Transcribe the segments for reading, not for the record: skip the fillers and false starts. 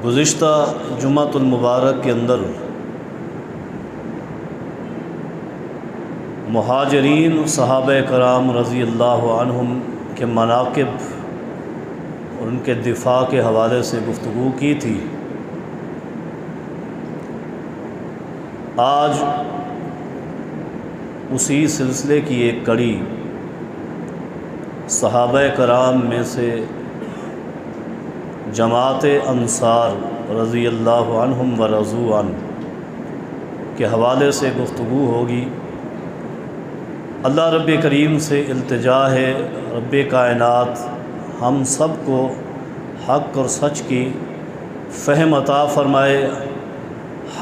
گزشتہ جمعۃ المبارک کے اندر مہاجرین صحابہ کرام رضی اللہ عنہم کے مناقب اور ان کے دفاع کے حوالے سے گفتگو کی تھی۔ آج اسی سلسلے کی ایک کڑی صحابہ کرام میں سے جماعت انصار رضی اللہ عنہم و رضوا عنہ کے حوالے سے گفتگو ہوگی۔ اللہ رب کریم سے التجا ہے رب کائنات ہم سب کو حق اور سچ کی فہم عطا فرمائے،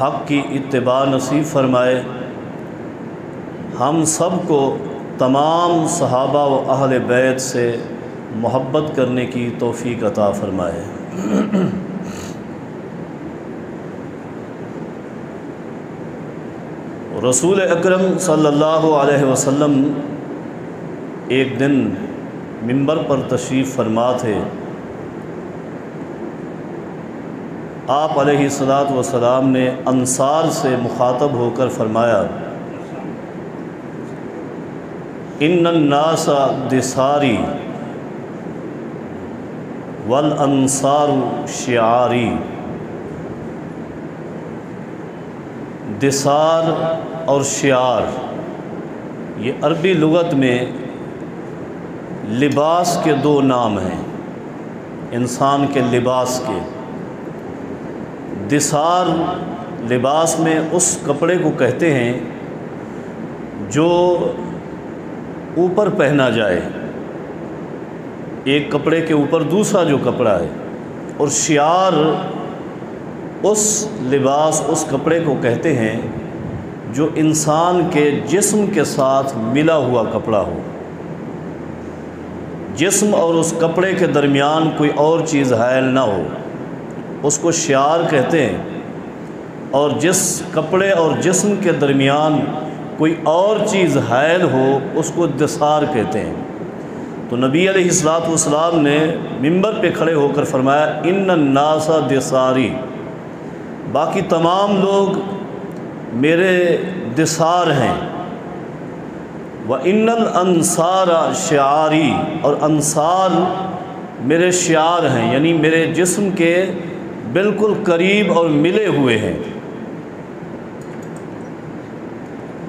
حق کی اتباع نصیب فرمائے، ہم سب کو تمام صحابہ و اہل بیت سے محبت کرنے کی توفیق عطا فرمائے۔ رسول اکرم صلی اللہ علیہ وسلم ایک دن منبر پر تشریف فرما تھے۔ آپ علیہ الصلاۃ والسلام نے انصار سے مخاطب ہو کر فرمایا، ان الناس دثاری والانصار شعاری۔ دثار اور شعار یہ عربی لغت میں لباس کے دو نام ہیں، انسان کے لباس کے۔ دثار لباس میں اس کپڑے کو کہتے ہیں جو اوپر پہنا جائے، ایک کپڑے کے اوپر دوسرا جو کپڑا ہے، اور شعار اس لباس اس کپڑے کو کہتے ہیں جو انسان کے جسم کے ساتھ ملا ہوا کپڑا ہو، جسم اور اس کپڑے کے درمیان کوئی اور چیز حائل نہ ہو، اس کو شعار کہتے ہیں۔ اور جس کپڑے اور جسم کے درمیان کوئی اور چیز حائل ہو اس کو دثار کہتے ہیں۔ تو نبی علیہ الصلوۃ والسلام نے منبر پہ کھڑے ہو کر فرمایا، ان الناس دثاری، باقی تمام لوگ میرے دثار ہیں، وَإِنَّ الْأَنصَارَ شعاری، اور انصار میرے شعار ہیں، یعنی میرے جسم کے بالکل قریب اور ملے ہوئے ہیں۔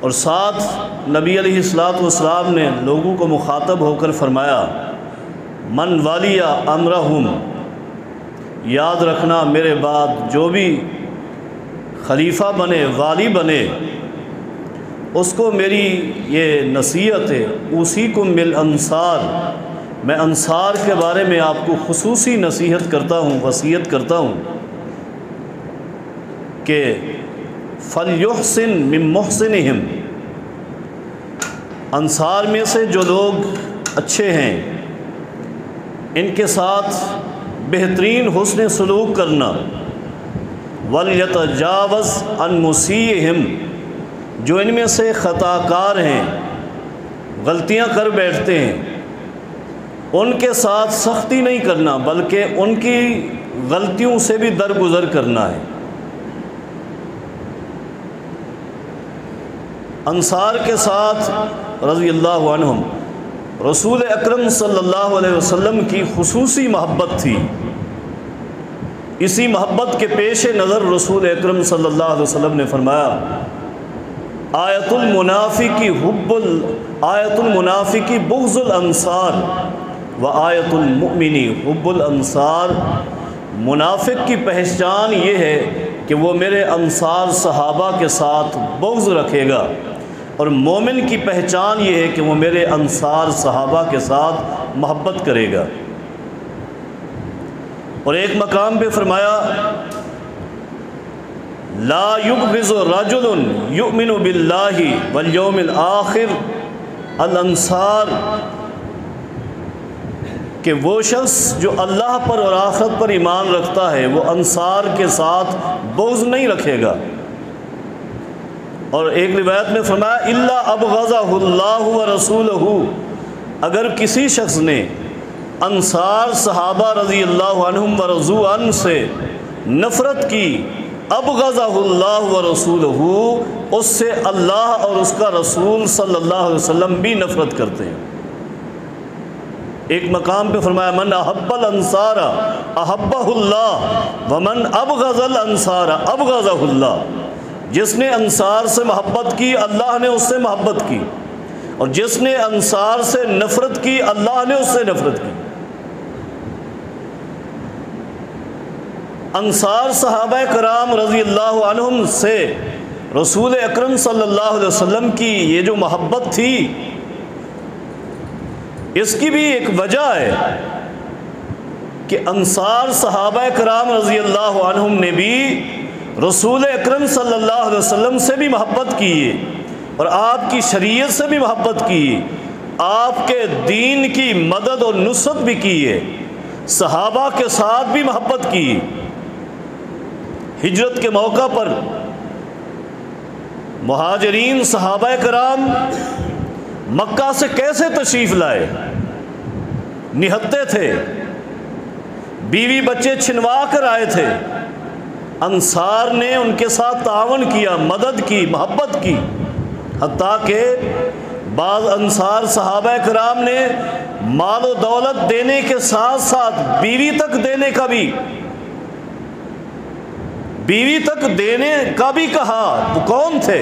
اور ساتھ نبی علیہ الصلوۃ والسلام نے لوگوں کو مخاطب ہو کر فرمایا، من والی امرہم، یاد رکھنا میرے بعد جو بھی خلیفہ بنے، والی بنے، اس کو میری یہ نصیحت ہے، اوصیکم بالانصار، میں انصار کے بارے میں آپ کو خصوصی نصیحت کرتا ہوں، وصیت کرتا ہوں کہ فَلْيُحْسِن مِّن مُحْسِنِهِمْ، انصار میں سے جو لوگ اچھے ہیں ان کے ساتھ بہترین حسن سلوک کرنا، وَلْيَتَجَاوَزْ عَن مُسِيئِهِمْ، جو ان میں سے خطا کار ہیں، غلطیاں کر بیٹھتے ہیں، ان کے ساتھ سختی نہیں کرنا بلکہ ان کی غلطیوں سے بھی درگزر کرنا ہے۔ انصار کے ساتھ رضی اللہ عنہم رسول اکرم صلی اللہ علیہ وسلم کی خصوصی محبت تھی۔ اسی محبت کے پیش نظر رسول اکرم صلی اللہ علیہ وسلم نے فرمایا، آیت المنافقی بغض الانصار و آیت المؤمنی حب الانصار، منافق کی پہچان یہ ہے کہ وہ میرے انصار صحابہ کے ساتھ بغض رکھے گا، اور مومن کی پہچان یہ ہے کہ وہ میرے انصار صحابہ کے ساتھ محبت کرے گا۔ اور ایک مقام پہ فرمایا، لا یبغض رجل یؤمن باللہ والیوم الآخر الانصار، کہ وہ شخص جو اللہ پر اور آخرت پر ایمان رکھتا ہے وہ انصار کے ساتھ بغض نہیں رکھے گا۔ اور ایک روایت میں فرمایا، الا ابغضہ اللہ ورسولہ، اگر کسی شخص نے انصار صحابہ رضی اللہ عنہم ورضوا عنہ سے نفرت کی، ابغضہ اللہ و رسولہ، اس سے اللہ اور اس کا رسول صلی اللہ علیہ وسلم بھی نفرت کرتے ہیں۔ ایک مقام پہ فرمایا من احب الانصار احبہ اللہ ومن ابغض الانصار ابغضہ اللہ، جس نے انصار سے محبت کی اللہ نے اس سے محبت کی، اور جس نے انصار سے نفرت کی اللہ نے اس سے نفرت کی۔ انصار صحابہ کرام رضی اللہ عنہم سے رسول اکرم صلی اللہ علیہ وسلم کی یہ جو محبت تھی، اس کی بھی ایک وجہ ہے کہ انصار صحابہ کرام رضی اللہ عنہم نے بھی رسول اکرم صلی اللہ علیہ وسلم سے بھی محبت کی اور آپ کی شریعت سے بھی محبت کی، آپ کے دین کی مدد اور نصرت بھی کی ہے، صحابہ کے ساتھ بھی محبت کی۔ ہجرت کے موقع پر مہاجرین صحابہ کرام مکہ سے کیسے تشریف لائے، نہتے تھے، بیوی بچے چھنوا کر آئے تھے، انصار نے ان کے ساتھ تعاون کیا، مدد کی، محبت کی، حتیٰ کہ بعض انصار صحابہ کرام نے مال و دولت دینے کے ساتھ ساتھ بیوی تک دینے کا بھی کہا۔ وہ کون تھے؟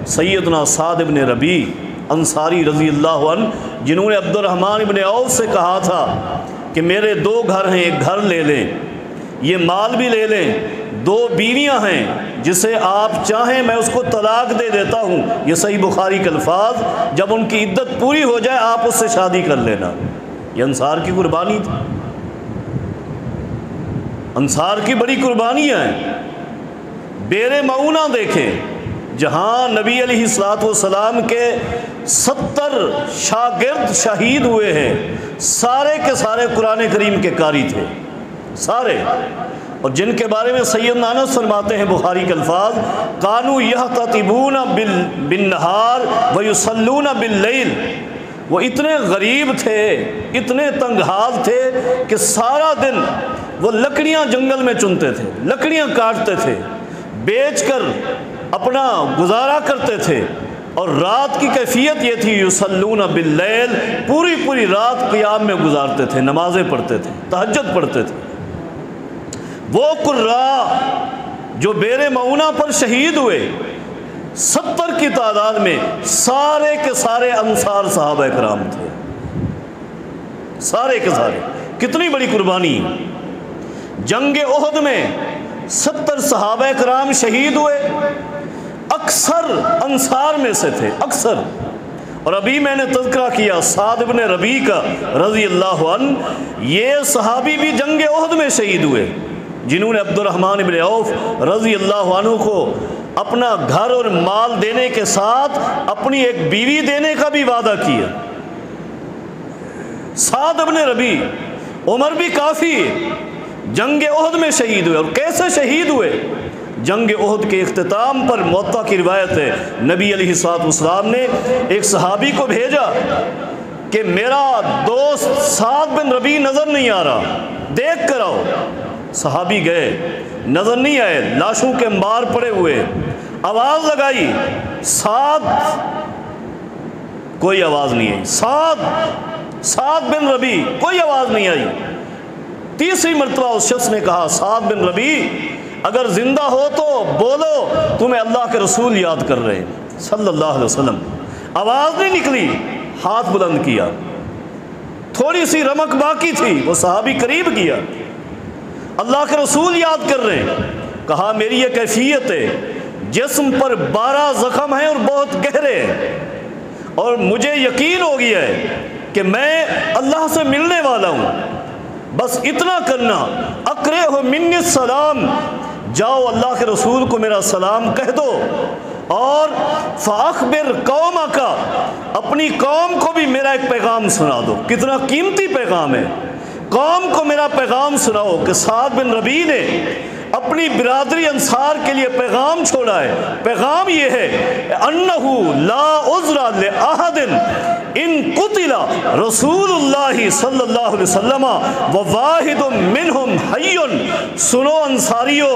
سیدنا سعد بن ربیع انصاری رضی اللہ عنہ، جنہوں نے عبد الرحمن بن عوف سے کہا تھا کہ میرے 2 گھر ہیں، ایک گھر لے لیں، یہ مال بھی لے لیں، 2 بیویاں ہیں، جسے آپ چاہیں میں اس کو طلاق دے دیتا ہوں، یہ صحیح بخاری کے الفاظ، جب ان کی عدت پوری ہو جائے آپ اس سے شادی کر لینا۔ یہ انصار کی قربانی تھی، انصار کی بڑی قربانیاں ہیں۔ بیر معونہ دیکھیں، جہاں نبی علیہ الصلوۃ والسلام کے 70 شاگرد شہید ہوئے ہیں، سارے کے سارے قرآن کریم کے قاری تھے، سارے، اور جن کے بارے میں سیدنا انس فرماتے ہیں بخاری کے الفاظ، کانوا یحتطبون بالنہار ویصلون باللیل، وہ اتنے غریب تھے، اتنے تنگ حال تھے کہ سارا دن وہ لکڑیاں جنگل میں چنتے تھے، لکڑیاں کاٹتے تھے، بیچ کر اپنا گزارا کرتے تھے، اور رات کی کیفیت یہ تھی یصلون باللیل، پوری رات قیام میں گزارتے تھے، نمازیں پڑھتے تھے، تہجد پڑھتے تھے۔ وہ قراء جو بیر معونہ پر شہید ہوئے 70 کی تعداد میں، سارے کے سارے انصار صحابہ کرام تھے، سارے کے سارے۔ کتنی بڑی قربانی! جنگ احد میں 70 صحابہ کرام شہید ہوئے، اکثر انصار میں سے تھے، اکثر۔ اور ابھی میں نے تذکرہ کیا سعد بن ربیع کا رضی اللہ عنہ، یہ صحابی بھی جنگ احد میں شہید ہوئے، جنہوں نے عبد الرحمن بن عوف رضی اللہ عنہ کو اپنا گھر اور مال دینے کے ساتھ اپنی ایک بیوی دینے کا بھی وعدہ کیا۔ سعد بن ربیع، عمر بھی کافی، جنگ احد میں شہید ہوئے۔ اور کیسے شہید ہوئے؟ جنگ احد کے اختتام پر موطا کی روایت ہے، نبی علیہ الصلوۃ والسلام نے ایک صحابی کو بھیجا کہ میرا دوست سعد بن ربیع نظر نہیں آ رہا، دیکھ کر آؤ۔ صحابی گئے، نظر نہیں آئے، لاشوں کے انبار پڑے ہوئے، آواز لگائی، سعد، کوئی آواز نہیں آئی، سعد بن ربیع، کوئی آواز نہیں آئی۔ تیسری مرتبہ اس شخص نے کہا سعد بن ربیع اگر زندہ ہو تو بولو، تمہیں اللہ کے رسول یاد کر رہے ہیں صلی اللہ علیہ وسلم۔ آواز نہیں نکلی، ہاتھ بلند کیا، تھوڑی سی رمق باقی تھی، وہ صحابی قریب کیا، اللہ کے رسول یاد کر رہے ہیں۔ کہا میری یہ کیفیت ہے، جسم پر 12 زخم ہیں اور بہت گہرے ہیں، اور مجھے یقین ہو گیا ہے کہ میں اللہ سے ملنے والا ہوں، بس اتنا کرنا، اقرئہ منی السلام، جاؤ اللہ کے رسول کو میرا سلام کہہ دو، اور فاخبر قومک، اپنی قوم کو بھی میرا ایک پیغام سنا دو۔ کتنا قیمتی پیغام ہے، قوم کو میرا پیغام سناؤ کہ سعد بن ربیع نے اپنی برادری انصار کے لیے پیغام چھوڑا ہے۔ پیغام یہ ہے انہ لا عذر لأحد ان قتل رسول اللہ صلی اللہ علیہ وسلم وواحد منہم حی، سنو انصاریو،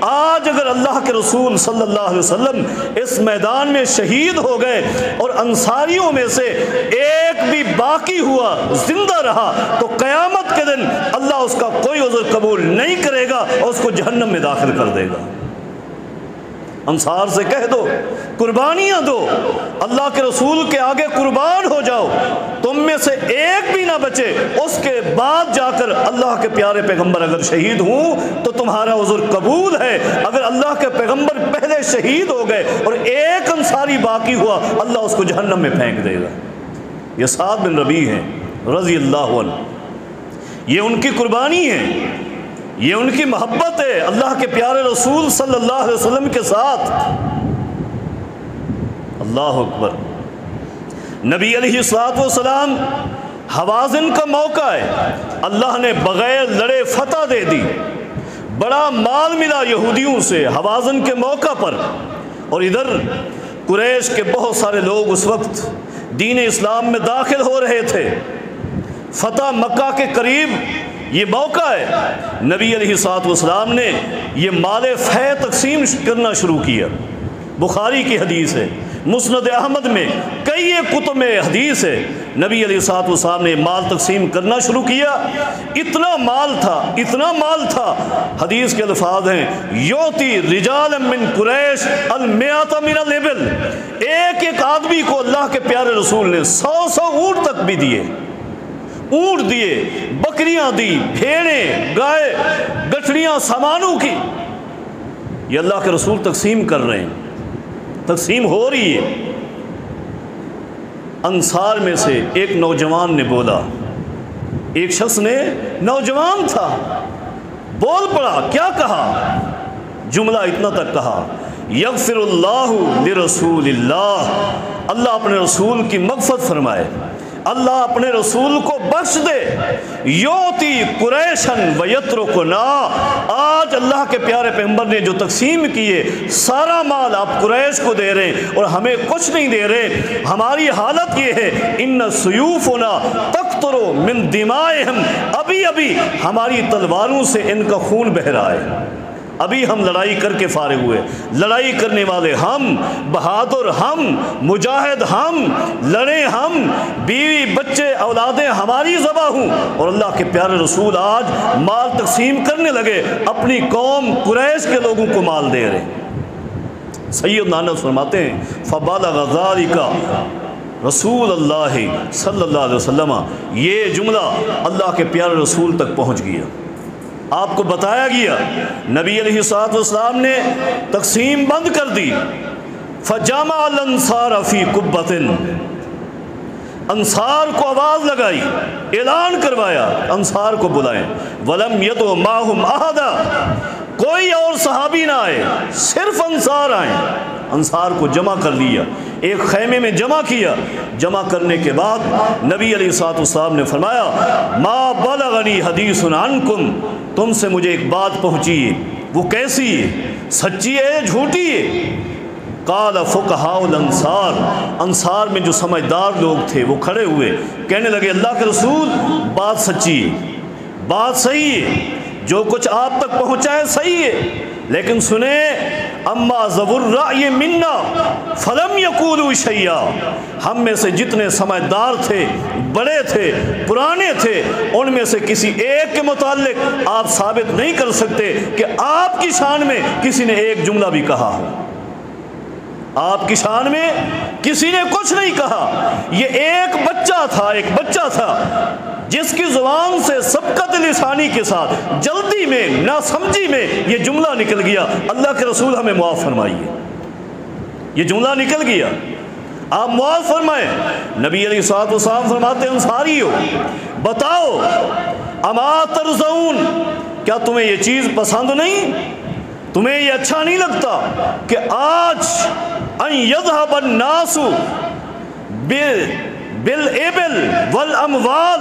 آج اگر اللہ کے رسول صلی اللہ علیہ وسلم اس میدان میں شہید ہو گئے اور انصاریوں میں سے ایک بھی باقی ہوا، زندہ رہا، تو قیامت کے دن اللہ اس کا کوئی عذر قبول نہیں کرے گا اور اس کو جہنم میں داخل کر دے گا۔ انصار سے کہہ دو قربانیاں دو، اللہ کے رسول کے آگے قربان ہو جاؤ، تم میں سے ایک بھی نہ بچے، اس کے بعد جا کر اللہ کے پیارے پیغمبر اگر شہید ہوں تو تمہارا عذر قبول ہے۔ اگر اللہ کے پیغمبر پہلے شہید ہو گئے اور ایک انصاری باقی ہوا، اللہ اس کو جہنم میں پھینک دے گا۔ یہ سعد بن ربیع ہیں رضی اللہ عنہ، یہ ان کی قربانی ہے، یہ ان کی محبت ہے اللہ کے پیارے رسول صلی اللہ علیہ وسلم کے ساتھ۔ اللہ اکبر۔ نبی علیہ الصلوۃ والسلام، حوازن کا موقع ہے، اللہ نے بغیر لڑے فتح دے دی، بڑا مال ملا یہودیوں سے حوازن کے موقع پر، اور ادھر قریش کے بہت سارے لوگ اس وقت دین اسلام میں داخل ہو رہے تھے، فتح مکہ کے قریب یہ موقع ہے۔ نبی علیہ الصلوۃ والسلام نے یہ مال فے تقسیم کرنا شروع کیا۔ بخاری کی حدیث ہے، مسند احمد میں کئی کتب میں حدیث ہے، نبی علیہ الصلوۃ والسلام نے مال تقسیم کرنا شروع کیا۔ اتنا مال تھا، حدیث کے الفاظ ہیں یوتی رجال من قریش المئۃ من الابل، ایک آدمی کو اللہ کے پیارے رسول نے 100 اونٹ تک بھی دیے، اونٹ دیے، بکریاں دی، بھیڑیں، گائے، گٹھڑیاں سامانوں کی، یہ اللہ کے رسول تقسیم کر رہے ہیں، تقسیم ہو رہی ہے۔ انصار میں سے ایک نوجوان نے بولا، ایک شخص نے، نوجوان تھا، بول پڑا، کیا کہا؟ جملہ اتنا تک کہا، یغفر اللہ لرسول اللہ، اللہ اپنے رسول کی مغفرت فرمائے، اللہ اپنے رسول کو بخش دے، یوتی قریشن ویترکنا، آج اللہ کے پیارے پیغمبر نے جو تقسیم کیے سارا مال آپ قریش کو دے رہے ہیں اور ہمیں کچھ نہیں دے رہے۔ ہماری حالت یہ ہے، ان سیوفنا تقطر من دمائہم، ابھی ہماری تلواروں سے ان کا خون بہہ رہا ہے، ابھی ہم لڑائی کر کے فارغ ہوئے، لڑائی کرنے والے ہم، بہادر ہم، مجاہد ہم، لڑے ہم، بیوی بچے اولادیں ہماری ذبح ہوں، اور اللہ کے پیارے رسول آج مال تقسیم کرنے لگے، اپنی قوم قریش کے لوگوں کو مال دے رہے۔ سیدنا انس فرماتے ہیں فبلغ ذلک رسول اللہ صلی اللہ علیہ وسلم، یہ جملہ اللہ کے پیارے رسول تک پہنچ گیا، آپ کو بتایا گیا، نبی علیہ الصلوۃ والسلام نے تقسیم بند کر دی۔ فجمع الانصار فی قبۃ، انصار کو آواز لگائی، اعلان کروایا، انصار کو بلائیں، ولم یدع معہم احدا، کوئی اور صحابی نہ آئے، صرف انصار آئیں، انصار کو جمع کر لیا، ایک خیمے میں جمع کیا، جمع کرنے کے بعد نبی علیہ الصلوۃ والسلام نے فرمایا ما بلغنی حدیث عنکم، تم سے مجھے ایک بات پہنچی ہے، وہ کیسی ہے، سچی ہے جھوٹی ہے؟ قال فقہاء الانصار، انصار میں جو سمجھدار لوگ تھے وہ کھڑے ہوئے، کہنے لگے اللہ کے رسول بات سچی ہے، بات صحیح ہے، جو کچھ آپ تک پہنچا ہے صحیح ہے، لیکن سنیں اما ذو الرأی منا فلم یقولوا شیئا، ہم میں سے جتنے سمجھدار تھے، بڑے تھے، پرانے تھے، ان میں سے کسی ایک کے متعلق آپ ثابت نہیں کر سکتے کہ آپ کی شان میں کسی نے ایک جملہ بھی کہا ہو، آپ کی شان میں کسی نے کچھ نہیں کہا، یہ ایک بچہ تھا جس کی زبان سے سبقت لسانی کے ساتھ جلدی میں، ناسمجھی میں یہ جملہ نکل گیا، اللہ کے رسول ہمیں معاف فرمائیے، یہ جملہ نکل گیا، آپ معاف فرمائیں۔ نبی علیہ الصلوۃ والسلام فرماتے ہیں انصاریو بتاؤ اما ترضون، کیا تمہیں یہ چیز پسند نہیں، تمہیں یہ اچھا نہیں لگتا کہ آج ان یذهب الناس بالابل والاموال،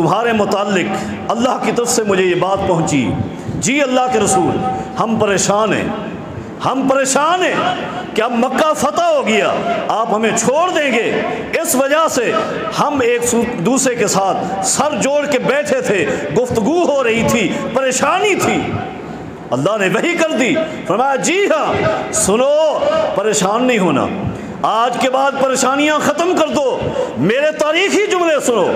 تمہارے متعلق اللہ کی طرف سے مجھے یہ بات پہنچی، جی اللہ کے رسول ہم پریشان ہیں، ہم پریشان ہیں کہ اب مکہ فتح ہو گیا، آپ ہمیں چھوڑ دیں گے، اس وجہ سے ہم ایک دوسرے کے ساتھ سر جوڑ کے بیٹھے تھے، گفتگو ہو رہی تھی، پریشانی تھی۔ اللہ نے وحی کر دی، فرمایا جی ہاں سنو، پریشان نہیں ہونا، آج کے بعد پریشانیاں ختم کر دو، میرے تاریخی جملے سنو،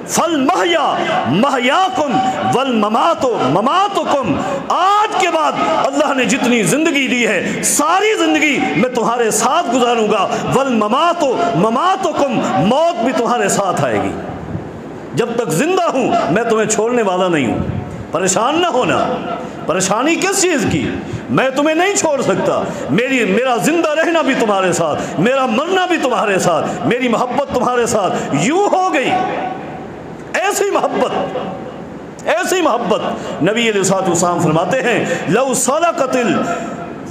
فالمحیا محیاکم والممات مماتکم، آج کے بعد اللہ نے جتنی زندگی دی ہے ساری زندگی میں تمہارے ساتھ گزاروں گا، والممات مماتکم، موت بھی تمہارے ساتھ آئے گی، جب تک زندہ ہوں میں تمہیں چھوڑنے والا نہیں ہوں، پریشان نہ ہونا۔ پریشانی کس چیز کی؟ میں تمہیں نہیں چھوڑ سکتا، میرا زندہ رہنا بھی تمہارے ساتھ، میرا مرنا بھی تمہارے ساتھ، میری محبت تمہارے ساتھ یوں ہو گئی، ایسی محبت، ایسی محبت۔ نبی علیہ الصلوۃ والسلام فرماتے ہیں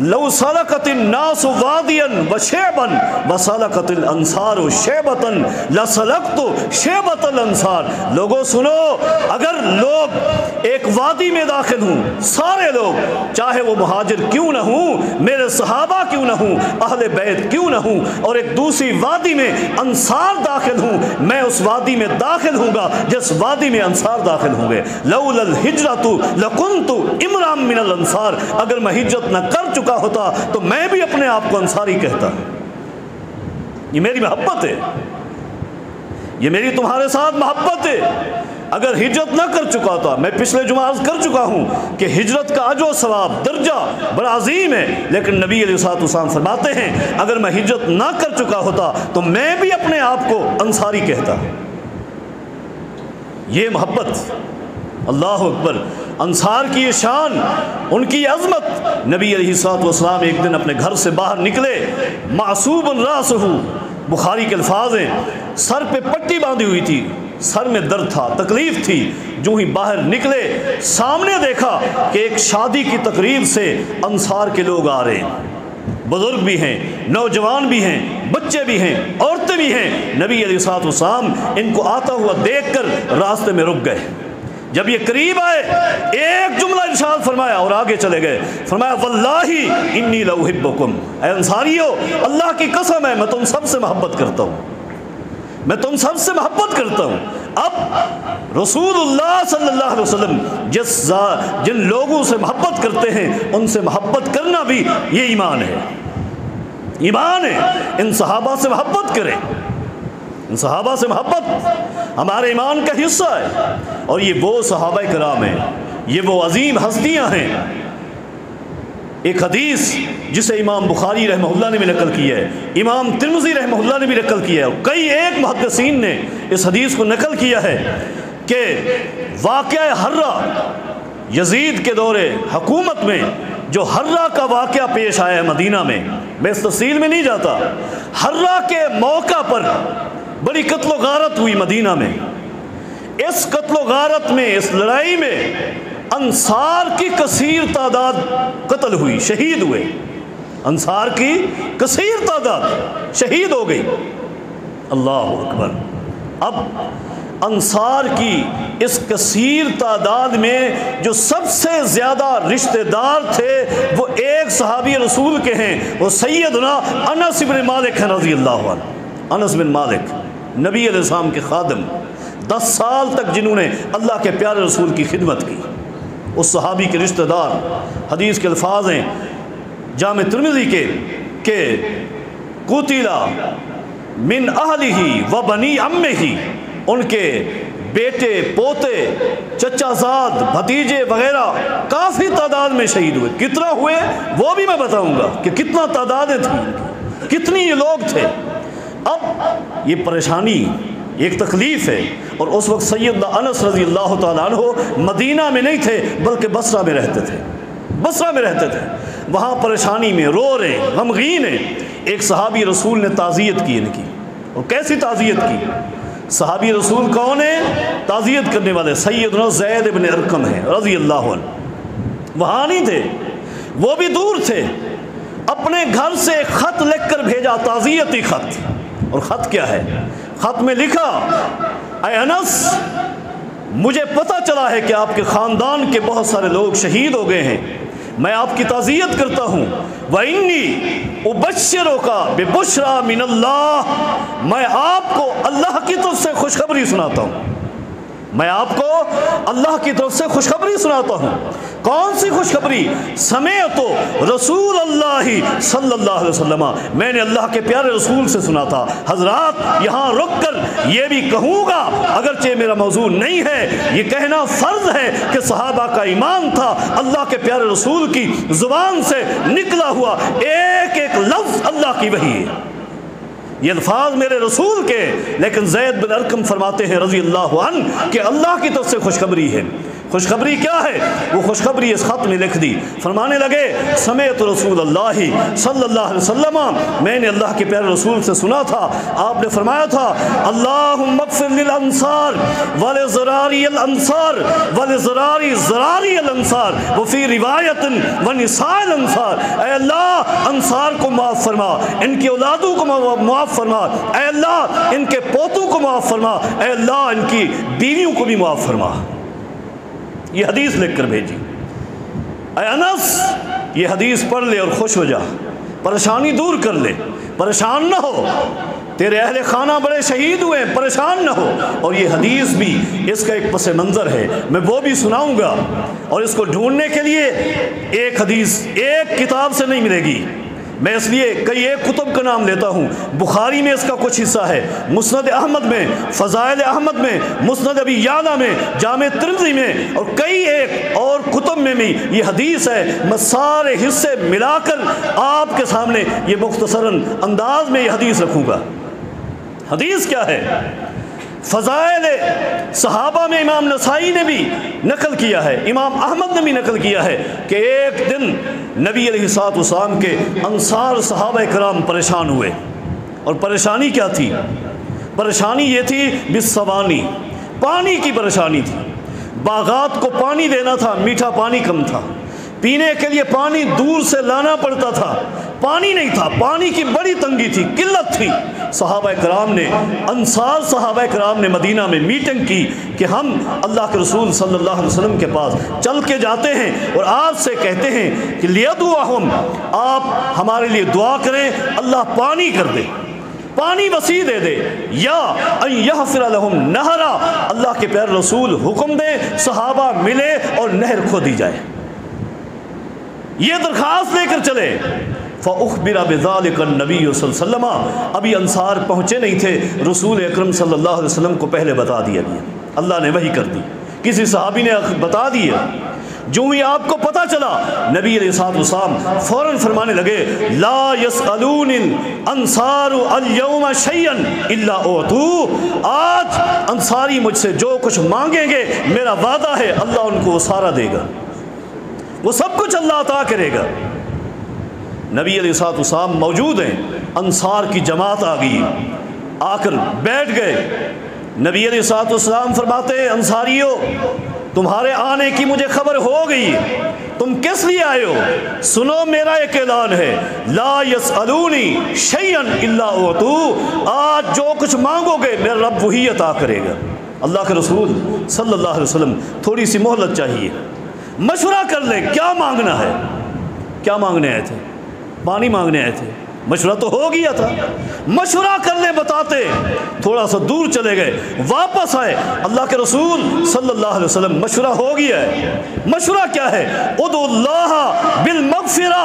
لو سلکت الناس وادیا وشعبا وسلکت الانصار شعبۃ لسلکت شعبۃ الانصار، لوگوں سنو، اگر لوگ ایک وادی میں داخل ہوں، سارے لوگ، چاہے وہ مہاجر کیوں نہ ہوں، میرے صحابہ کیوں نہ ہوں، اہل بیت کیوں نہ ہوں، اور ایک دوسری وادی میں انصار داخل ہوں، میں اس وادی میں داخل ہوں گا جس وادی میں انصار داخل ہوں گے۔ لولا الہجرۃ لکنت امرا من الانصار، اگر میں ہجرت نہ کر چکا ہوتا تو میں بھی اپنے آپ کو انصاری کہتا۔ یہ میری محبت ہے، یہ میری تمہارے ساتھ محبت ہے۔ اگر ہجرت نہ کر چکا ہوتا، میں پچھلے جمعہ عرض کر چکا ہوں کہ ہجرت کا اجر و ثواب درجہ بڑا عظیم ہے، لیکن نبی علیہ الصلوۃ والسلام فرماتے ہیں اگر میں ہجرت نہ کر چکا ہوتا تو میں بھی اپنے آپ کو انصاری کہتا۔ یہ محبت، اللہ اکبر، انصار کی یہ شان، ان کی عظمت۔ نبی علیہ الصلوۃ والسلام ایک دن اپنے گھر سے باہر نکلے، معصوب راسہ، بخاری کے الفاظ ہیں، سر پہ پٹی باندھی ہوئی تھی، سر میں درد تھا، تکلیف تھی، جو ہی باہر نکلے سامنے دیکھا کہ ایک شادی کی تقریب سے انصار کے لوگ آ رہے ہیں، بزرگ بھی ہیں، نوجوان بھی ہیں، بچے بھی ہیں، عورتیں بھی ہیں۔ نبی علیہ الصلوۃ والسلام ان کو آتا ہوا دیکھ کر راستے میں رک گئے، جب یہ قریب آئے ایک جملہ ارشاد فرمایا اور آگے چلے گئے، فرمایا واللہ انی لاحبکم، اے انصاریو اللہ کی قسم ہے میں تم سب سے محبت کرتا ہوں، میں تم سب سے محبت کرتا ہوں۔ اب رسول اللہ صلی اللہ علیہ وسلم جن لوگوں سے محبت کرتے ہیں ان سے محبت کرنا بھی یہ ایمان ہے، ایمان ہے۔ ان صحابہ سے محبت کریں، ان صحابہ سے محبت ہمارے ایمان کا حصہ ہے، اور یہ وہ صحابہ کرام ہیں، یہ وہ عظیم ہستیاں ہیں۔ ایک حدیث جسے امام بخاری رحمہ اللہ نے بھی نقل کی ہے، امام ترمذی رحمہ اللہ نے بھی نقل کیا ہے، کئی ایک محدثین نے اس حدیث کو نقل کیا ہے کہ واقعہ حرہ، یزید کے دور حکومت میں جو حرہ کا واقعہ پیش آیا ہے مدینہ میں اس تفصیل میں نہیں جاتا، حرہ کے موقع پر بڑی قتل و غارت ہوئی مدینہ میں، اس قتل و غارت میں، اس لڑائی میں انصار کی کثیر تعداد قتل ہوئی، شہید ہوئے، انصار کی کثیر تعداد شہید ہو گئی، اللہ اکبر۔ اب انصار کی اس کثیر تعداد میں جو سب سے زیادہ رشتہ دار تھے وہ ایک صحابی رسول کے ہیں، وہ سیدنا انس بن مالک ہیں رضی اللہ عنہ۔ انس بن مالک نبی علیہ السلام کے خادم، 10 سال تک جنہوں نے اللہ کے پیارے رسول کی خدمت کی، اس صحابی کے رشتہ دار، حدیث کے الفاظ ہیں جامع ترمذی کے کہ قتلا من اہلہ و بنی عمہ، ان کے بیٹے، پوتے، چچا زاد، بھتیجے وغیرہ کافی تعداد میں شہید ہوئے۔ کتنا ہوئے وہ بھی میں بتاؤں گا کہ کتنا تعدادیں تھیں، کتنی یہ لوگ تھے۔ اب یہ پریشانی، ایک تکلیف ہے، اور اس وقت سیدنا انس رضی اللہ تعالیٰ عنہ مدینہ میں نہیں تھے بلکہ بصرہ میں رہتے تھے، بصرہ میں رہتے تھے، وہاں پریشانی میں رو رہے، غمگین ہیں۔ ایک صحابی رسول نے تعزیت کی ان کی، اور کیسی تعزیت کی؟ صحابی رسول کون ہے؟ تعزیت کرنے والے سیدنا زید بن ارقم ہیں رضی اللہ عنہ، وہاں نہیں تھے، وہ بھی دور تھے، اپنے گھر سے ایک خط لکھ کر بھیجا، تعزیتی خط، اور خط کیا ہے؟ خط میں لکھا اے انس مجھے پتہ چلا ہے کہ آپ کے خاندان کے بہت سارے لوگ شہید ہو گئے ہیں، میں آپ کی تعزیت کرتا ہوں۔ وَإِنِّي أُبَشِّرُكَ بِبُشْرَىٰ مِنَ اللَّهِ، میں آپ کو اللہ کی طرف سے خوشخبری سناتا ہوں، میں آپ کو اللہ کی طرف سے خوشخبری سناتا ہوں۔ کون سی خوشخبری؟ سمعت رسول اللہ صلی اللہ علیہ وسلم، میں نے اللہ کے پیارے رسول سے سنا تھا۔ حضرات یہاں رک کر یہ بھی کہوں گا، اگرچہ میرا موضوع نہیں ہے، یہ کہنا فرض ہے کہ صحابہ کا ایمان تھا اللہ کے پیارے رسول کی زبان سے نکلا ہوا ایک ایک لفظ اللہ کی وحی ہے، یہ الفاظ میرے رسول کے۔ لیکن زید بن ارقم فرماتے ہیں رضی اللہ عنہ کہ اللہ کی طرف سے خوشخبری ہے۔ خوشخبری کیا ہے؟ وہ خوشخبری اس خط میں لکھ دی، فرمانے لگے سمعت رسول اللہ صلی اللہ علیہ وسلم، میں نے اللہ کے پیارے رسول سے سنا تھا، آپ نے فرمایا تھا اللہم اغفر للانصار ولزراری الانصار ولزراری زراری الانصار وفی روایت ونساء الانصار، اے اللہ انصار کو معاف فرما، ان کی اولادوں کو معاف فرما، اے اللہ ان کے پوتوں کو معاف فرما، اے اللہ ان کی بیویوں کو بھی معاف فرما۔ یہ حدیث لکھ کر بھیجی۔ اے انس یہ حدیث پڑھ لے اور خوش ہو جا، پریشانی دور کر لے، پریشان نہ ہو، تیرے اہل خانہ بڑے شہید ہوئے، پریشان نہ ہو۔ اور یہ حدیث بھی اس کا ایک پس منظر ہے، میں وہ بھی سناؤں گا، اور اس کو ڈھونڈنے کے لیے ایک حدیث ایک کتاب سے نہیں ملے گی، میں اس لیے کئی ایک کتب کا نام لیتا ہوں۔ بخاری میں اس کا کچھ حصہ ہے، مسند احمد میں، فضائل احمد میں، مسند ابی یعلا میں، جامع ترمذی میں، اور کئی ایک اور کتب میں بھی یہ حدیث ہے۔ میں سارے حصے ملا کر آپ کے سامنے یہ مختصراً انداز میں یہ حدیث رکھوں گا۔ حدیث کیا ہے؟ فضائل صحابہ میں امام نسائی نے بھی نقل کیا ہے، امام احمد نے بھی نقل کیا ہے کہ ایک دن نبی علیہ الصلوۃ والسلام کے انصار صحابہ کرام پریشان ہوئے، اور پریشانی کیا تھی؟ پریشانی یہ تھی بالسوانی، پانی کی پریشانی تھی، باغات کو پانی دینا تھا، میٹھا پانی کم تھا، پینے کے لیے پانی دور سے لانا پڑتا تھا، پانی نہیں تھا، پانی کی بڑی تنگی تھی، قلت تھی۔ صحابہ کرام نے، انصار صحابہ کرام نے مدینہ میں میٹنگ کی کہ ہم اللہ کے رسول صلی اللہ علیہ وسلم کے پاس چل کے جاتے ہیں اور آپ سے کہتے ہیں کہ لیدعوہم، آپ ہمارے لیے دعا کریں اللہ پانی کر دے، پانی وسیع دے دے، یا ان یغفر لہم نہرا، اللہ کے پیارے رسول حکم دے صحابہ ملے اور نہر کھودی جائے، یہ درخواست لے کر چلے۔ فَأُخْبِرَ بِذَلِكَ النَّبِيُّ صلی اللہ علیہ وسلم، ابھی انصار پہنچے نہیں تھے، رسول اکرم صلی اللہ علیہ وسلم کو پہلے بتا دیا گیا، اللہ نے وحی کر دی، کسی صحابی نے بتا دیا۔ جو ہی آپ کو پتہ چلا، نبی علیہ الصلوۃ والسلام فوراً فرمانے لگے لا يسألون الانصار اليوم شيئا الا اعطوا، آج انصاری مجھ سے جو کچھ مانگیں گے میرا وعدہ ہے اللہ ان کو وہ سارا دے گا، وہ سب کچھ اللہ عطا کرے گا۔ نبی علیہ الصلوۃ والسلام موجود ہیں، انصار کی جماعت آ گئی، آ کر بیٹھ گئے۔ نبی علیہ الصلوۃ والسلام فرماتے ہیں انصاریو تمہارے آنے کی مجھے خبر ہو گئی، تم کس لیے آئے ہو؟ سنو میرا ایک اعلان ہے، لا یسألونی شیئا الا اعطوا، آج جو کچھ مانگو گے میرا رب وہی عطا کرے گا۔ اللہ کے رسول صلی اللہ علیہ وسلم تھوڑی سی مہلت چاہیے، مشورہ کر لیں کیا مانگنا ہے۔ کیا مانگنے آئے تھے؟ پانی مانگنے آئے تھے، مشورہ تو ہو گیا تھا، مشورہ کر لیں بتاتے، تھوڑا سا دور چلے گئے، واپس آئے، اللہ کے رسول صلی اللہ علیہ وسلم مشورہ ہو گیا ہے۔ مشورہ کیا ہے؟ ادعوا اللہ بالمغفرہ،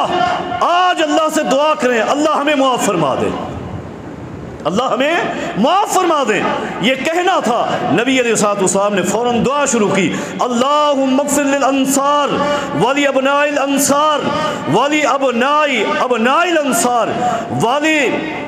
آج اللہ سے دعا کریں اللہ ہمیں معاف فرما دے، اللہ ہمیں معاف فرما دے۔ یہ کہنا تھا، نبی علیہ الصلوۃ والسلام نے فوراً دعا شروع کی، اللہم اغفر للانصار ولی ابناء الانصار ولی ابناء ابناء الانصار ولی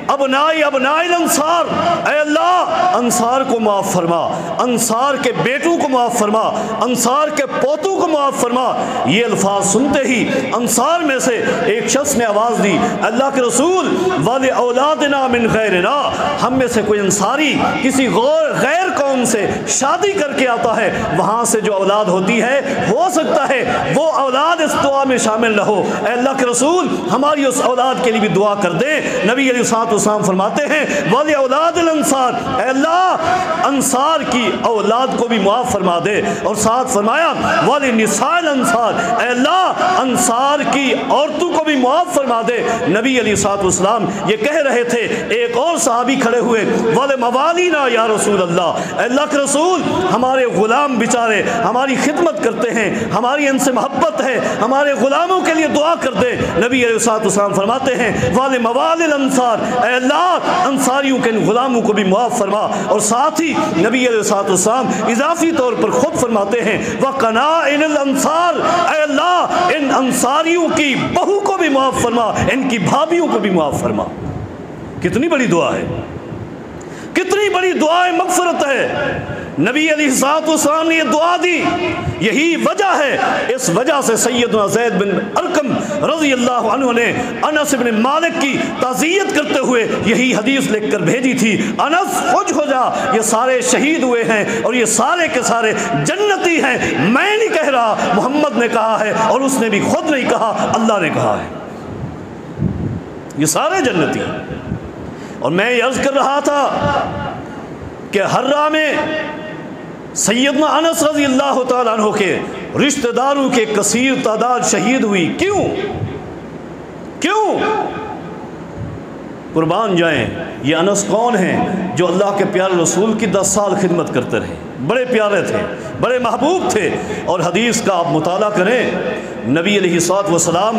ابناء ابناء الانصار، اے اللہ انصار کو معاف فرما، انصار کے بیٹوں کو معاف فرما، انصار کے پوتوں کو معاف فرما۔ یہ الفاظ سنتے ہی انصار میں سے ایک شخص نے آواز دی، اللہ کے رسول ولی اولادنا من غیرنا، ہم میں سے کوئی انصاری کسی غیر قوم سے شادی کر کے آتا ہے، وہاں سے جو اولاد ہوتی ہے ہو سکتا ہے وہ اولاد اس دعا میں شامل نہ ہو، اے اللہ کے رسول ہماری اس اولاد کے لیے بھی دعا کر دیں۔ نبی علیہ الصلوۃ والسلام فرماتے ہیں والی اولاد الانصار، اے اللہ انصار کی اولاد کو بھی معاف فرما دے، اور ساتھ فرمایا والی نساء الانصار، اے اللہ انصار کی عورتوں کو بھی معاف فرما دے۔ نبی علیہ الصلوۃ والسلام یہ کہہ رہے تھے، ایک اور صحابی کھڑے ہوئے والے موالینا یا رسول اللہ، اے اللہ کے رسول ہمارے غلام بیچارے ہماری خدمت کرتے ہیں، ہماری ان سے محبت ہے، ہمارے غلاموں کے لیے دعا کر دے۔ نبی علیہ الصلوۃ والسلام فرماتے ہیں والے موالی الانصار، اے اللہ انصاریوں کے ان غلاموں کو بھی معاف فرما، اور ساتھ ہی نبی علیہ الصلوۃ والسلام اضافی طور پر خود فرماتے ہیں وَقَنَائِنِ الْأَنصَار، اے اللہ ان انصاریوں کی بہو کو بھی معاف فرما، ان کی بھابیوں کو بھی معاف فرما۔ کتنی بڑی دعا ہے، کتنی بڑی دعائے مغفرت ہے۔ نبی علیہ الصلوۃ والسلام نے یہ دعا دی، یہی وجہ ہے، اس وجہ سے سیدنا زید بن ارقم رضی اللہ عنہ نے انس بن مالک کی تعزیت کرتے ہوئے یہی حدیث لکھ کر بھیجی تھی، انس خوش ہو جا، یہ سارے شہید ہوئے ہیں اور یہ سارے کے سارے جنتی ہیں، میں نہیں کہہ رہا، محمد نے کہا ہے، اور اس نے بھی خود نہیں کہا، اللہ نے کہا ہے، یہ سارے جنتی ہیں۔ اور میں یہ عرض کر رہا تھا کہ ہررا میں سیدنا انس رضی اللہ تعالیٰ عنہ کے رشتہ داروں کے کثیر تعداد شہید ہوئی، کیوں؟ قربان جائیں، یہ انس کون ہیں؟ جو اللہ کے پیارے رسول کی 10 سال خدمت کرتے رہے، بڑے پیارے تھے، بڑے محبوب تھے، اور حدیث کا آپ مطالعہ کریں، نبی علیہ الصلوۃ والسلام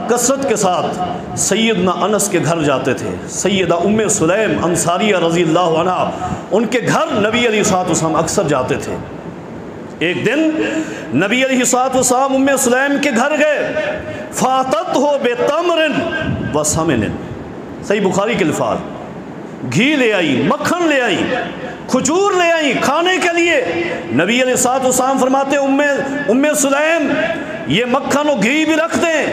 کثرت کے ساتھ سیدنا انس کے گھر جاتے تھے۔ سیدہ ام سلیم انصاریہ رضی اللہ عنہا، ان کے گھر نبی علیہ الصلوۃ والسلام اکثر جاتے تھے۔ ایک دن نبی علیہ الصلوۃ والسلام ام سلیم کے گھر گئے، فاتتہ بتمر وسمن، صحیح بخاری کے الفاظ، گھی لے آئی، مکھن لے آئی، کھجور لے آئی کھانے کے لیے۔ نبی علیہ الصلوۃ والسلام فرماتے ام سلیم یہ مکھن و گھی بھی رکھ دیں،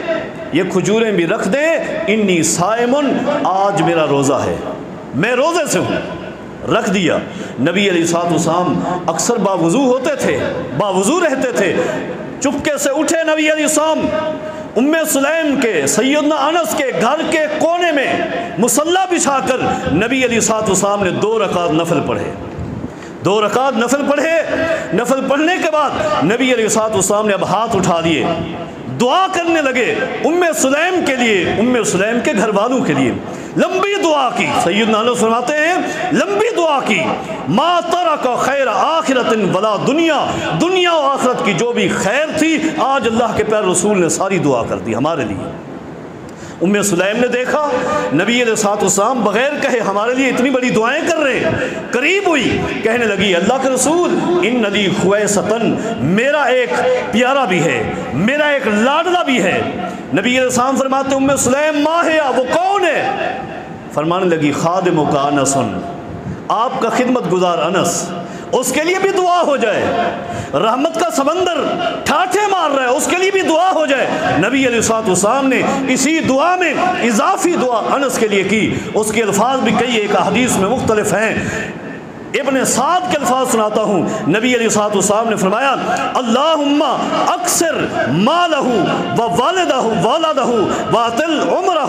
یہ کھجوریں بھی رکھ دیں، انی صائمن، آج میرا روزہ ہے، میں روزے سے ہوں، رکھ دیا۔ نبی علیہ الصلوۃ والسلام اکثر باوضو ہوتے تھے، باوضو رہتے تھے، چپکے سے اٹھے نبی علیہ السلام ام سلیم کے سیدنا انس کے گھر کے کونے میں مصلی بچھا کر نبی علیہ الصلوۃ والسلام نے 2 رکعت نفل پڑھے، 2 رکعت نفل پڑھے۔ نفل پڑھنے کے بعد نبی علیہ الصلوۃ والسلام نے اب ہاتھ اٹھا لیے، دعا کرنے لگے ام سلیم کے لیے، ام سلیم کے گھر والوں کے لیے، لمبی دعا کی۔ سیدنا انس فرماتے ہیں لمبی دعا کی، ما ترک خیر آخرت ولا دنیا، دنیا و آخرت کی جو بھی خیر تھی آج اللہ کے پیارے رسول نے ساری دعا کر دی ہمارے لیے۔ ام سلیم نے دیکھا نبی علیہ الصلوۃ والسلام بغیر کہے ہمارے لیے اتنی بڑی دعائیں کر رہے ہیں، قریب ہوئی، کہنے لگی اللہ کے رسول ان لی خویستن، میرا ایک پیارا بھی ہے، میرا ایک لاڈلا بھی ہے۔ نبی علیہ السلام فرماتے ام سلیم ما ہے، وہ کون ہے؟ فرمانے لگی خادم کا انس، آپ کا خدمت گزار انس، اس کے لیے بھی دعا ہو جائے، رحمت کا سمندر ٹھاٹھے مار رہا ہے، اس کے لیے بھی دعا ہو جائے۔ نبی علیہ الصلوۃ والسلام نے اسی دعا میں اضافی دعا انس کے لیے کی، اس کے الفاظ بھی کئی ایک حدیث میں مختلف ہیں۔ ابن سعد کے الفاظ سناتا ہوں، نبی علیہ الصلوۃ والسلام نے فرمایا اللہم اکثر مالہ ووالدہ واطل عمرہ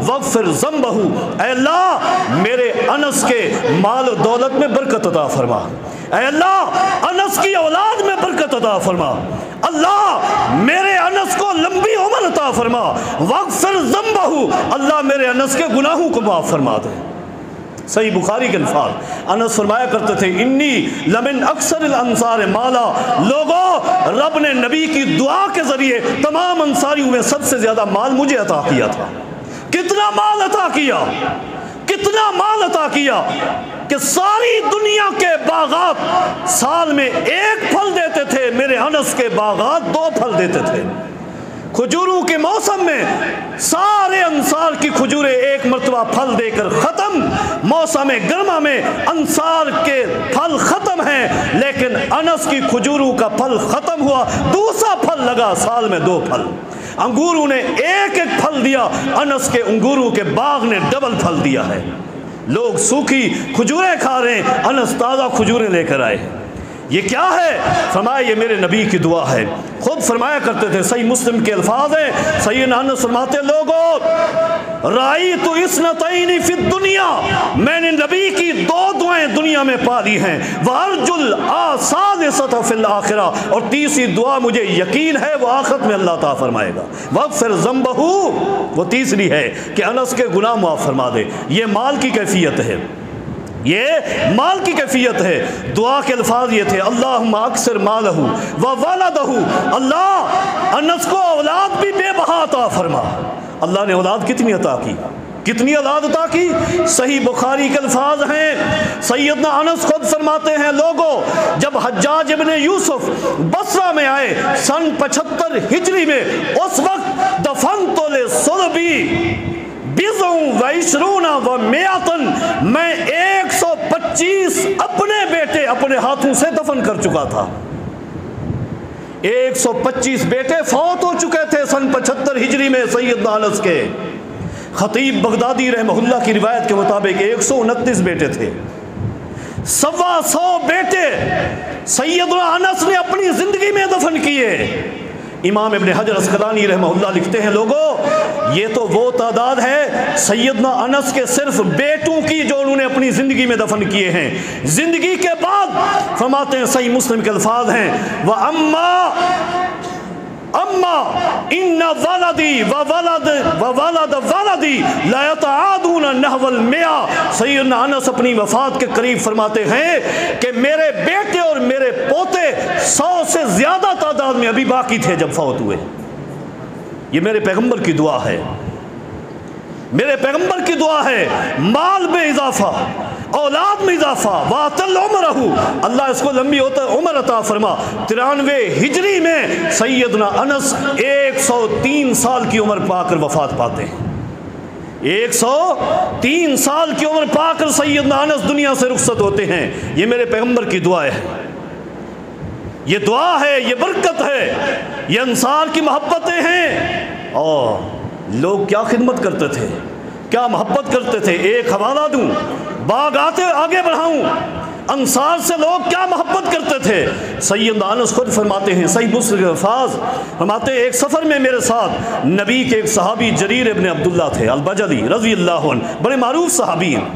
واغفر ذنبہ، اے اللہ میرے انس کے مال و دولت میں برکت عطا فرما، اے اللہ انس کی اولاد میں برکت عطا فرما، اللہ میرے انس کو لمبی عمر عطا فرما، واغفر ذنبہ، اللہ میرے انس کے گناہوں کو معاف فرما دے۔ صحیح بخاری کے الفاظ، انس فرمایا کرتے تھے انی لمن اکثر الانصار مالا، لوگوں رب نے نبی کی دعا کے ذریعے تمام انصاریوں میں سب سے زیادہ مال مجھے عطا کیا تھا۔ کتنا مال عطا کیا، کتنا مال عطا کیا کہ ساری دنیا کے باغات سال میں 1 پھل دیتے تھے، میرے انس کے باغات 2 پھل دیتے تھے۔ کھجوروں کے موسم میں سارے انصار کی کھجوریں 1 مرتبہ پھل دے کر ختم، موسم گرما میں انصار کے پھل ختم ہیں، لیکن انس کی کھجوروں کا پھل ختم ہوا، دوسرا پھل لگا، سال میں 2 پھل۔ انگوروں نے 1 پھل دیا، انس کے انگوروں کے باغ نے ڈبل پھل دیا ہے۔ لوگ سوکھی کھجوریں کھا رہے ہیں، انس تازہ کھجوریں لے کر آئے۔ یہ کیا ہے؟ فرمایا یہ میرے نبی کی دعا ہے۔ خود فرمایا کرتے تھے، صحیح مسلم کے الفاظ ہیں، سیدنا انس فرماتے لوگوں رأیت اثنتین فی الدنیا، میں نے نبی کی 2 دعائیں دنیا میں پالی ہیں، وارجو الثالثۃ فی الآخرہ، اور تیسری دعا مجھے یقین ہے وہ آخرت میں اللہ تعالیٰ فرمائے گا، واغفر ذنبہ، وہ تیسری ہے کہ انس کے گناہ معاف فرما دے۔ یہ مال کی کیفیت ہے، یہ مال کی کیفیت ہے۔ دعا کے الفاظ یہ تھے، اللہم اکثر مالہ و ولدہ، اللہ انس کو اولاد بھی بے بہا عطا فرما۔ اللہ نے اولاد کتنی عطا کی؟ کتنی اولاد عطا کی؟ صحیح بخاری کے الفاظ ہیں، سیدنا انس خود فرماتے ہیں لوگوں جب حجاج ابن یوسف بصرہ میں آئے سن 75 ہجری میں، اس وقت دفنت لصلبی میں 125 اپنے بیٹے اپنے ہاتھوں سے دفن کر چکا تھا۔ 125 بیٹے فوت ہو چکے تھے سن 75 ہجری میں سیدنا انس کے۔ خطیب بغدادی رحمہ اللہ کی روایت کے مطابق 129 بیٹے تھے، 125 بیٹے سیدنا انس نے اپنی زندگی میں دفن کیے۔ امام ابن حجر اسقلانی رحمہ اللہ لکھتے ہیں لوگوں یہ تو وہ تعداد ہے سیدنا انس کے صرف بیٹوں کی جو انہوں نے اپنی زندگی میں دفن کیے ہیں۔ زندگی کے بعد فرماتے ہیں، صحیح مسلم کے الفاظ ہیں، اما ان ولدی وولد ولدی لا يتعادون نحو المئہ، سیدنا انس اپنی وفات کے قریب فرماتے ہیں کہ میرے بیٹے اور میرے پوتے 100 سے زیادہ تعداد میں ابھی باقی تھے جب فوت ہوئے۔ یہ میرے پیغمبر کی دعا ہے، میرے پیغمبر کی دعا ہے، مال میں اضافہ، اولاد میں اضافہ، واطل عمرہ، اللہ اس کو لمبی عمر عطا فرما۔ 93 ہجری میں سیدنا انس 103 سال کی عمر پا کر وفات پاتے ہیں۔ 103 سال کی عمر پا کر سیدنا انس دنیا سے رخصت ہوتے ہیں۔ یہ میرے پیغمبر کی دعا ہے، یہ دعا ہے، یہ برکت ہے، یہ انصار کی محبتیں ہیں۔ اور لوگ کیا خدمت کرتے تھے، کیا محبت کرتے تھے۔ ایک حوالہ دوں، باغ آگے بڑھاؤں، انصار سے لوگ کیا محبت کرتے تھے۔ سیدنا انس خود فرماتے ہیں، صحیح مسلم کے الفاظ فرماتے ہیں، ایک سفر میں میرے ساتھ نبی کے ایک صحابی جریر ابن عبداللہ تھے البجلی رضی اللہ عنہ، بڑے معروف صحابی ہیں۔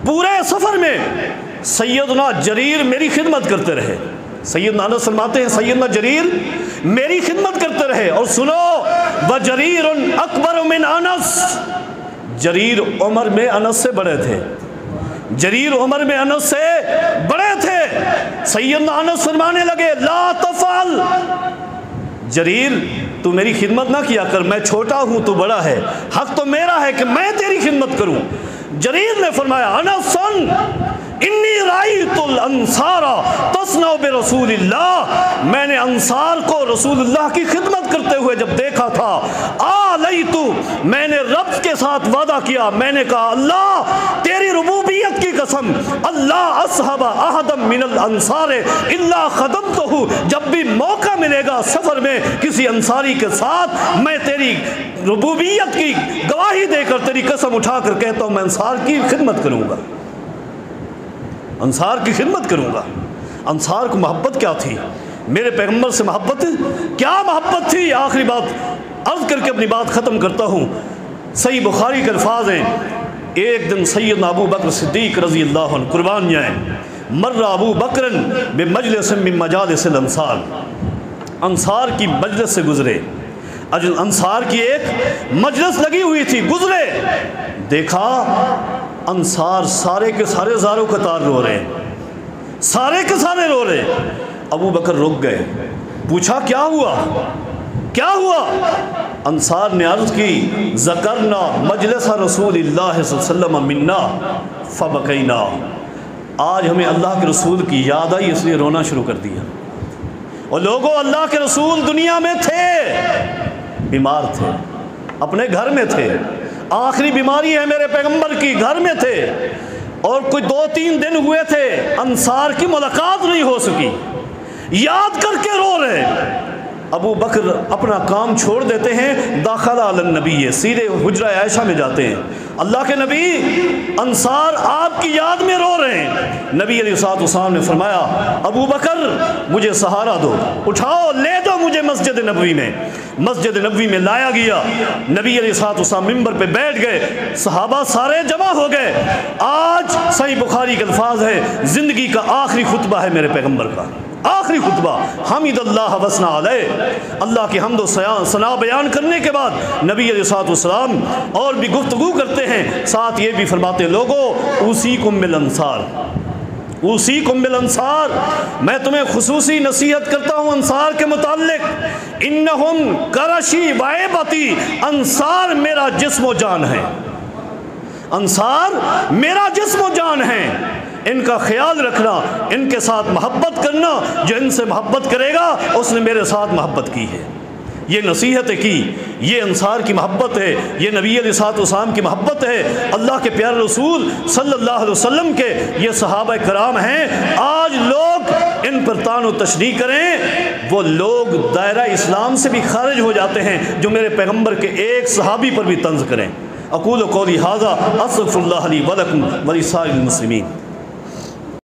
پورے سفر میں سیدنا جریر میری خدمت کرتے رہے۔ سیدنا انس فرماتے ہیں سیدنا جریر میری خدمت کرتے رہے، اور سنو وجریر اکبر من انس، جریر عمر میں انس سے بڑے تھے، جریر عمر میں انس سے بڑے تھے۔ سیدنا انس فرمانے لگے لا تفعل، جریر تو میری خدمت نہ کیا کر، میں چھوٹا ہوں تو بڑا ہے، حق تو میرا ہے کہ میں تیری خدمت کروں۔ جریر نے فرمایا انس سن، انی رأیت الانصار تصنع برسول اللہ، میں نے انصار کو رسول اللہ کی خدمت کرتے ہوئے جب دیکھا تھا، آلیت، میں نے رب کے ساتھ وعدہ کیا، میں نے کہا اللہ تیری ربوبیت کی قسم، اللہ اصحب احد من الانصار الا خدمتہ، جب بھی موقع ملے گا سفر میں کسی انصاری کے ساتھ میں تیری ربوبیت کی گواہی دے کر تیری قسم اٹھا کر کہتا ہوں میں انصار کی خدمت کروں گا، انصار کی خدمت کروں گا۔ انصار کو محبت کیا تھی، میرے پیغمبر سے محبت کیا محبت تھی۔ آخری بات عرض کر کے اپنی بات ختم کرتا ہوں، صحیح بخاری کے الفاظ ہیں، ایک دن سیدنا ابو بکر صدیق رضی اللہ عنہ قربان جائیں، مر ابو بکر بمجلس من مجالس الانصار، انصار کی مجلس سے گزرے، انصار کی ایک مجلس لگی ہوئی تھی، گزرے، دیکھا انصار سارے کے سارے زاروں قطار رو رہے ہیں، سارے کے سارے رو رہے۔ ابو بکر رک گئے، پوچھا کیا ہوا، کیا ہوا؟ انصار نے عرض کی ذکرنا مجلس رسول اللہ صلی اللہ علیہ وسلم منا فبکینا، آج ہمیں اللہ کے رسول کی یاد آئی اس لیے رونا شروع کر دیا۔ اور لوگوں اللہ کے رسول دنیا میں تھے، بیمار تھے، اپنے گھر میں تھے، آخری بیماری ہے میرے پیغمبر کی، گھر میں تھے، اور کوئی 2-3 دن ہوئے تھے انصار کی ملاقات نہیں ہو سکی، یاد کر کے رو رہے۔ ابو بکر اپنا کام چھوڑ دیتے ہیں، داخلہ علی النبی، سیدھے حجرہ عائشہ میں جاتے ہیں، اللہ کے نبی انصار آپ کی یاد میں رو رہے ہیں۔ نبی علیہ الصلوۃ والسلام نے فرمایا ابو بکر مجھے سہارا دو، اٹھاؤ لے دو مجھے مسجد نبوی میں۔ مسجد نبوی میں لایا گیا، نبی علیہ الصلوۃ والسلام ممبر پہ بیٹھ گئے، صحابہ سارے جمع ہو گئے۔ آج صحیح بخاری کے الفاظ ہے زندگی کا آخری خطبہ ہے میرے پیغمبر کا، آخری خطبہ۔ حمد اللہ وثنا علیہ، اللہ کی حمد و ثنا بیان کرنے کے بعد نبی علیہ الصلوۃ والسلام اور بھی گفتگو کرتے ہیں، ساتھ یہ بھی فرماتے ہیں لوگو اوصیکم بالانصار، اوصیکم بالانصار، میں تمہیں خصوصی نصیحت کرتا ہوں انصار کے متعلق، انہم کرشی وعیبتی، انصار میرا جسم و جان ہے، انصار میرا جسم و جان ہے، ان کا خیال رکھنا، ان کے ساتھ محبت کرنا، جو ان سے محبت کرے گا اس نے میرے ساتھ محبت کی ہے۔ یہ نصیحتیں کی، یہ انصار کی محبت ہے، یہ نبی علیہ الصلوۃ والسلام کی محبت ہے، اللہ کے پیارے رسول صلی اللہ علیہ وسلم کے یہ صحابہ کرام ہیں۔ آج لوگ ان پر طعن و تشنیع کریں، وہ لوگ دائرہ اسلام سے بھی خارج ہو جاتے ہیں جو میرے پیغمبر کے ایک صحابی پر بھی طنز کریں۔ اقول قولی ھذا استغفر اللہ لی ولکم ولسائر المسلمین۔